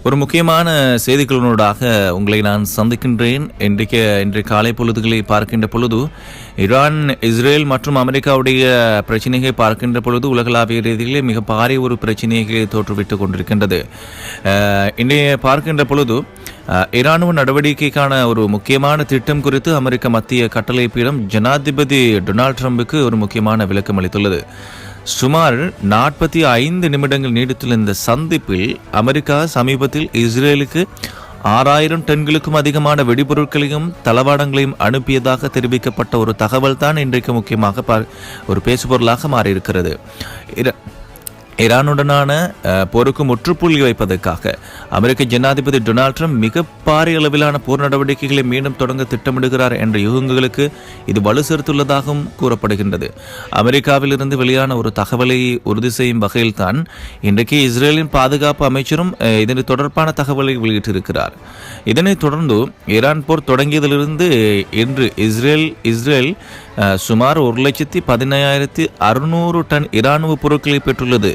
ஒரு முக்கியமான செய்திகளூடாக உங்களை நான் சந்திக்கின்றேன். இன்றைய காலை பொழுதுகளை பார்க்கின்ற பொழுது ஈரான், இஸ்ரேல் மற்றும் அமெரிக்காவுடைய பிரச்சனைகளை பார்க்கின்ற பொழுது உலகளாவிய ரீதியிலே மிக பாரிய ஒரு பிரச்சனைகளை தோற்றுவிட்டுக் கொண்டிருக்கின்றது. இன்றைய பார்க்கின்ற பொழுது ஈரானுவ நடவடிக்கைக்கான ஒரு முக்கியமான திட்டம் குறித்து அமெரிக்க மத்திய கட்டளை பீடம் ஜனாதிபதி டொனால்ட் ட்ரம்புக்கு ஒரு முக்கியமான விளக்கம் அளித்துள்ளது. சுமார் 45 நிமிடங்கள் நீடித்துள்ள இந்த சந்திப்பில் அமெரிக்கா சமீபத்தில் இஸ்ரேலுக்கு 6000 டன்களுக்கும் அதிகமான வெடிபொருட்களையும் தளவாடங்களையும் அனுப்பியதாக தெரிவிக்கப்பட்ட ஒரு தகவல் தான் இன்றைக்கு முக்கியமாக ஒரு பேசுபொருளாக மாறியிருக்கிறது. ஈரானுடனான போருக்கு முற்றுப்புள்ளி வைப்பதற்காக அமெரிக்க ஜனாதிபதி டொனால்ட் ட்ரம்ப் மிக பாரிய அளவிலான போர் நடவடிக்கைகளை மீண்டும் தொடங்க திட்டமிடுகிறார் என்ற யூகங்களுக்கு இது வலு சேர்த்துள்ளதாகவும் கூறப்படுகின்றது. அமெரிக்காவிலிருந்து வெளியான ஒரு தகவலை உறுதி செய்யும் வகையில் தான் இன்றைக்கு இஸ்ரேலின் பாதுகாப்பு அமைச்சரும் இதனை தொடர்பான தகவலை வெளியிட்டிருக்கிறார். இதனைத் தொடர்ந்து ஈரான் போர் தொடங்கியதிலிருந்து இன்று இஸ்ரேல் சுமார் 1,15,600 டன் இராணுவ பொருட்களை பெற்றுள்ளது.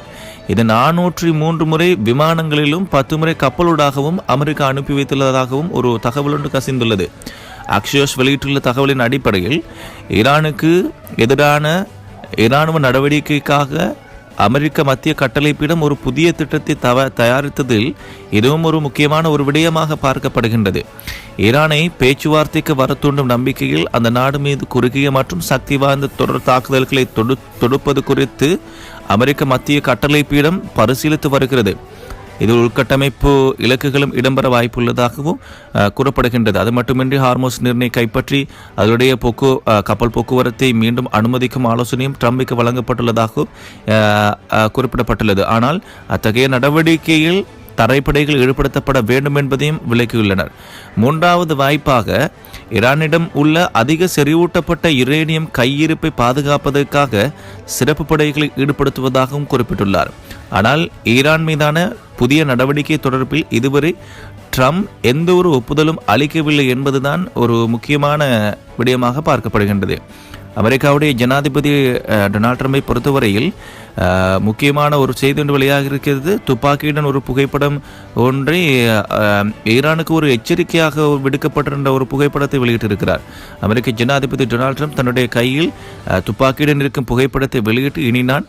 இது 403 முறை விமானங்களிலும் 10 முறை கப்பலூடாகவும் அமெரிக்கா அனுப்பி வைத்துள்ளதாகவும் ஒரு தகவல் ஒன்று கசிந்துள்ளது. அக்ஷியோஸ் வெளியிட்டுள்ள தகவலின் அடிப்படையில் ஈரானுக்கு எதிரான இராணுவ நடவடிக்கைக்காக அமெரிக்க மத்திய கட்டளைப்பீடம் ஒரு புதிய திட்டத்தை தயாரித்ததில் இதுவும் ஒரு முக்கியமான ஒரு விடயமாக பார்க்கப்படுகின்றது. ஈரானை பேச்சுவார்த்தைக்கு வர தூண்டும் நம்பிக்கையில் அந்த நாடு மீது குறுகிய மற்றும் சக்தி வாய்ந்த தொடர் தாக்குதல்களை தொடுப்பது குறித்து அமெரிக்க மத்திய கட்டளைப்பீடம் பரிசீலித்து வருகிறது. இதில் உள்கட்டமைப்பு இலக்குகளும் இடம்பெற வாய்ப்புள்ளதாகவும் கூறப்படுகின்றது. அது மட்டுமின்றி ஹார்மோஸ் நீரினை கைப்பற்றி அதனுடைய கப்பல் போக்குவரத்தை மீண்டும் அனுமதிக்கும் ஆலோசனையும் ட்ரம்புக்கு வழங்கப்பட்டுள்ளதாகவும் குறிப்பிடப்பட்டுள்ளது. ஆனால் அத்தகைய நடவடிக்கையில் தரைப்படைகள் ஈடுபடுத்தப்பட வேண்டும் என்பதையும் விளக்கியுள்ளனர். மூன்றாவது வாய்ப்பாக ஈரானிடம் உள்ள அதிக செறிவூட்டப்பட்ட யுரேனியம் கையிருப்பை பாதுகாப்பதற்காக சிறப்பு படைகளை ஈடுபடுத்துவதாகவும் குறிப்பிட்டுள்ளார். ஆனால் ஈரான் மீதான புதிய நடவடிக்கை தொடர்பில் இதுவரை ட்ரம்ப் எந்த ஒரு ஒப்புதலும் அளிக்கவில்லை என்பதுதான் ஒரு முக்கியமான விடயமாக பார்க்கப்படுகின்றது. அமெரிக்காவுடைய ஜனாதிபதி டொனால்ட் ட்ரம்பை பொறுத்தவரையில் முக்கியமான ஒரு செய்தி ஒன்று வெளியாக இருக்கிறது. துப்பாக்கியுடன் ஒரு புகைப்படம் ஒன்றை ஈரானுக்கு ஒரு எச்சரிக்கையாக விடுக்கப்பட்டிருந்த ஒரு புகைப்படத்தை வெளியிட்டிருக்கிறார். அமெரிக்க ஜனாதிபதி டொனால்ட் ட்ரம்ப் தன்னுடைய கையில் துப்பாக்கியுடன் இருக்கும் புகைப்படத்தை வெளியிட்டு இனி நான்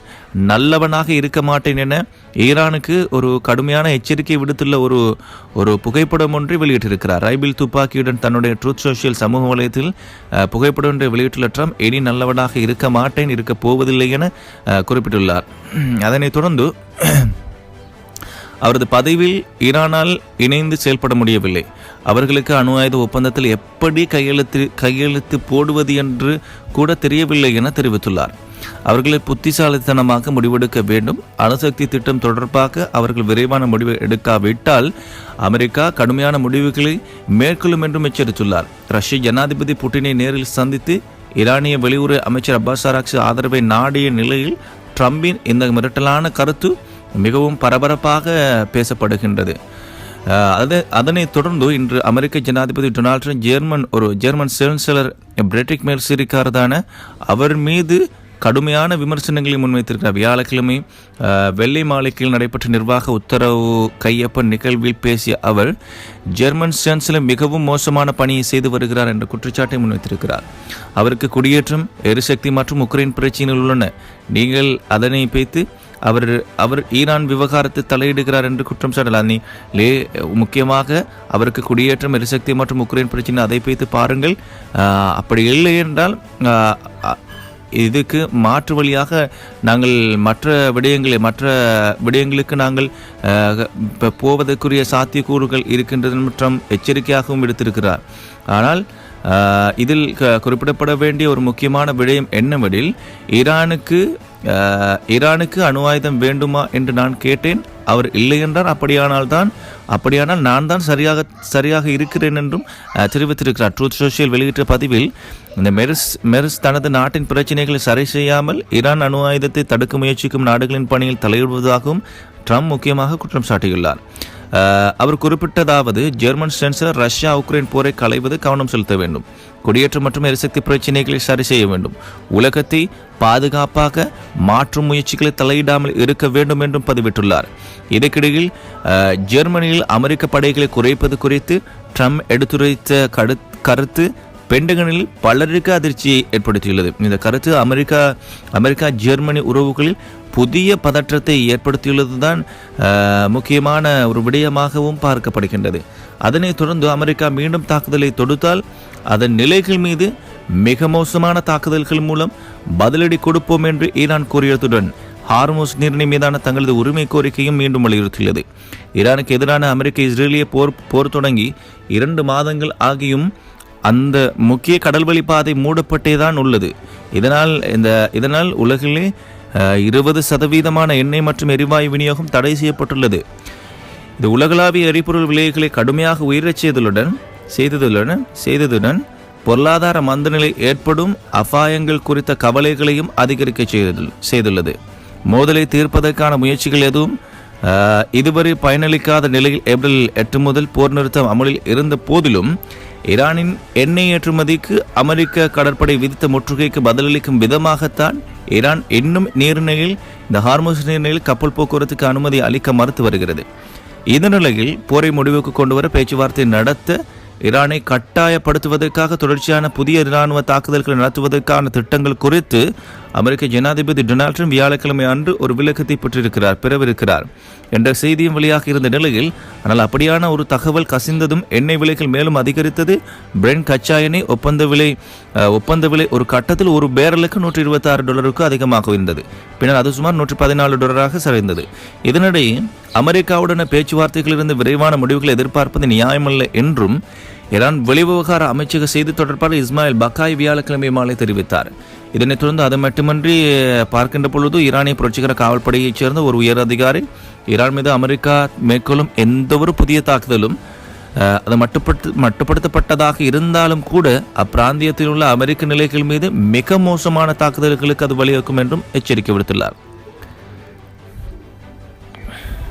நல்லவனாக இருக்க மாட்டேன் என ஈரானுக்கு ஒரு கடுமையான எச்சரிக்கை விடுத்துள்ள ஒரு புகைப்படம் ஒன்றை வெளியிட்டிருக்கிறார். ரைபிள் துப்பாக்கியுடன் தன்னுடைய ட்ரூத் சோஷியல் சமூக வலையத்தில் புகைப்படம் ஒன்றை வெளியிட்டுள்ள ட்ரம்ப் இனி நல்லவனாக இருக்க மாட்டேன், இருக்க போவதில்லை என குறிப்பிட்டுள்ளார். அதனைத் தொடர்ந்து அவரது பதவியில் ஈரானால் இணைந்து செயல்பட முடியவில்லை. அவர்களுக்கு அணு ஆயுத ஒப்பந்தத்தில் எப்படி கையெழுத்து போடுவது என்று கூட தெரியவில்லை என தெரிவித்துள்ளார். அவர்களை புத்திசாலித்தனமாக முடிவெடுக்க வேண்டும். அணுசக்தி திட்டம் தொடர்பாக அவர்கள் விரைவான முடிவை எடுக்காவிட்டால் அமெரிக்கா கடுமையான முடிவுகளை மேற்கொள்ளும் என்றும் எச்சரித்துள்ளார். ரஷ்ய ஜனாதிபதி புட்டினை நேரில் சந்தித்து ஈரானிய வெளியுறவு அமைச்சர் அப்பாஸ் ஆராக்சி ஆதரவை நாடிய நிலையில் ட்ரம்பின் இந்த மிரட்டலான கருத்து மிகவும் பரபரப்பாக பேசப்படுகின்றது. அதனைத் தொடர்ந்து இன்று அமெரிக்க ஜனாதிபதி Donald Trump German chancellor Friedrich மெர்ஸிற்கான அவர் மீது கடுமையான விமர்சனங்களை முன்வைத்திருக்கிறார். வியாழக்கிழமை வெள்ளை மாளிகையில் நடைபெற்ற நிர்வாக உத்தரவு கையொப்ப நிகழ்வில் பேசிய அவர் ஜெர்மன் சான்சலர் மிகவும் மோசமான பணியை செய்து வருகிறார் என்ற குற்றச்சாட்டை முன்வைத்திருக்கிறார். அவருக்கு குடியேற்றம், எரிசக்தி மற்றும் உக்ரைன் பிரச்சனைகள் உள்ளன. நீங்கள் அதனை பேத்து அவர் ஈரான் விவகாரத்தை தலையிடுகிறார் என்று குற்றம் சாட்டலாம். முக்கியமாக அவருக்கு குடியேற்றம், எரிசக்தி மற்றும் உக்ரைன் பிரச்சனை அதை பேத்து பாருங்கள். அப்படி இல்லை என்றால் இதுக்கு மாற்று வழியாக நாங்கள் மற்ற விடயங்களுக்கு நாங்கள் போவதற்குரிய சாத்தியக்கூறுகள் இருக்கின்றது மற்றும் எச்சரிக்கையாகவும் எடுத்திருக்கிறார். ஆனால் இதில் குறிப்பிடப்பட வேண்டிய ஒரு முக்கியமான விடயம் என்னவெனில் ஈரானுக்கு அணு ஆயுதம் வேண்டுமா என்று நான் கேட்டேன். அவர் இல்லை என்றார். அப்படியானால் நான் தான் சரியாக இருக்கிறேன் என்றும் தெரிவித்திருக்கிறார். ட்ரூத் சோஷியல் வெளியிட்ட பதிவில் இந்த மெர்ஸ் தனது நாட்டின் பிரச்சனைகளை சரி செய்யாமல் ஈரான் அணு ஆயுதத்தை தடுக்க முயற்சிக்கும் நாடுகளின் பணியில் தலையிடுவதாகவும் ட்ரம்ப் முக்கியமாக குற்றம் சாட்டியுள்ளார். அவர் குறிப்பிட்டதாவது, ஜெர்மன் சான்சலர் ரஷ்யா உக்ரைன் போரை களைவது கவனம் செலுத்த வேண்டும், குடியேற்றம் மற்றும் எரிசக்தி பிரச்சினைகளை சரி செய்ய வேண்டும், உலகத்தை பாதுகாப்பாக மாற்றும் முயற்சிகளை தலையிடாமல் இருக்க வேண்டும் என்றும் பதிவிட்டுள்ளார். இதற்கிடையில் ஜெர்மனியில் அமெரிக்க படைகளை குறைப்பது குறித்து ட்ரம்ப் எடுத்துரைத்த கருத்து பென்டகனில் பலருக்கு அதிர்ச்சியை ஏற்படுத்தியுள்ளது. இந்த கருத்து அமெரிக்கா ஜெர்மனி உறவுகளில் புதிய பதற்றத்தை ஏற்படுத்தியுள்ளதுதான் முக்கியமான ஒரு விடயமாகவும் பார்க்கப்படுகின்றது. அதனைத் தொடர்ந்து அமெரிக்கா மீண்டும் தாக்குதலை தொடுத்தால் அதன் நிலைகள் மீது மிக மோசமான தாக்குதல்கள் மூலம் பதிலடி கொடுப்போம் என்று ஈரான் கூறியதுடன் ஹார்முஸ் நீரிணை மீதான தங்களது உரிமை கோரிக்கையும் மீண்டும் வலியுறுத்தியுள்ளது. ஈரானுக்கு எதிரான அமெரிக்க இஸ்ரேலிய போர் தொடங்கி 2 மாதங்கள் ஆகியும் அந்த முக்கிய கடல்வழி பாதை மூடப்பட்டேதான் உள்ளது. இதனால் உலகிலே 20% எண்ணெய் மற்றும் எரிவாயு விநியோகம் தடை செய்யப்பட்டுள்ளது. இது உலகளாவிய எரிபொருள் விலைகளை கடுமையாக உயரச் செய்ததுடன் பொருளாதார மந்தநிலை ஏற்படும் அபாயங்கள் குறித்த கவலைகளையும் அதிகரிக்க செய்துள்ளது. மோதலை தீர்ப்பதற்கான முயற்சிகள் எதுவும் இதுவரை பயனளிக்காத நிலையில் ஏப்ரல் 8 முதல் போர் நிறுத்தம் அமலில் இருந்த போதிலும் ஈரானின் எண்ணெய் ஏற்றுமதிக்கு அமெரிக்க கடற்படை விதித்த முற்றுகைக்கு பதிலளிக்கும் விதமாகத்தான் ஈரான் இன்னும் இந்த ஹார்முஸ் நீர்நிலையில் கப்பல் போக்குவரத்துக்கு அனுமதி அளிக்க மறுத்து வருகிறது. இந்த நிலையில் போரை முடிவுக்கு கொண்டுவர பேச்சுவார்த்தை நடத்த ஈரானை கட்டாயப்படுத்துவதற்காக தொடர்ச்சியான புதிய இராணுவ தாக்குதல்களை நடத்துவதற்கான திட்டங்கள் குறித்து அமெரிக்க ஜனாதிபதி டொனால்ட் ட்ரம்ப் வியாழக்கிழமை அன்று ஒரு விளக்கத்தை பெறவிருக்கிறார் என்ற செய்தியும் வெளியாக இருந்த நிலையில், ஆனால் அப்படியான ஒரு தகவல் கசிந்ததும் எண்ணெய் விலைகள் மேலும் அதிகரித்தது. பிரெண்ட் கச்சா எண்ணெய் ஒப்பந்த விலை ஒரு கட்டத்தில் ஒரு பேரலுக்கு $126 அதிகமாக இருந்தது. பின்னர் அது சுமார் $114 சரிந்தது. இதனிடையே அமெரிக்காவுடன பேச்சுவார்த்தைகளிலிருந்து விரைவான முடிவுகளை எதிர்பார்ப்பது நியாயமல்ல என்றும் ஈரான் வெளிவிவகார அமைச்சக செய்தி தொடர்பாளர் இஸ்மாயில் பக்காய் வியாழக்கிழமை மாலை தெரிவித்தார். இதனைத் தொடர்ந்து அது மட்டுமின்றி பார்க்கின்ற பொழுது ஈரானிய புரட்சிகர காவல்படையைச் சேர்ந்த ஒரு உயர் அதிகாரி ஈரான் மீது அமெரிக்கா மேற்கொள்ளும் எந்த ஒரு புதிய தாக்குதலும் அது மட்டுப்படுத்தப்பட்டதாக இருந்தாலும் கூட அப்பிராந்தியத்தில் உள்ள அமெரிக்க நிலைகள் மீது மிக மோசமான தாக்குதல்களுக்கு அது வழிவகுக்கும் என்றும் எச்சரிக்கை விடுத்துள்ளார்.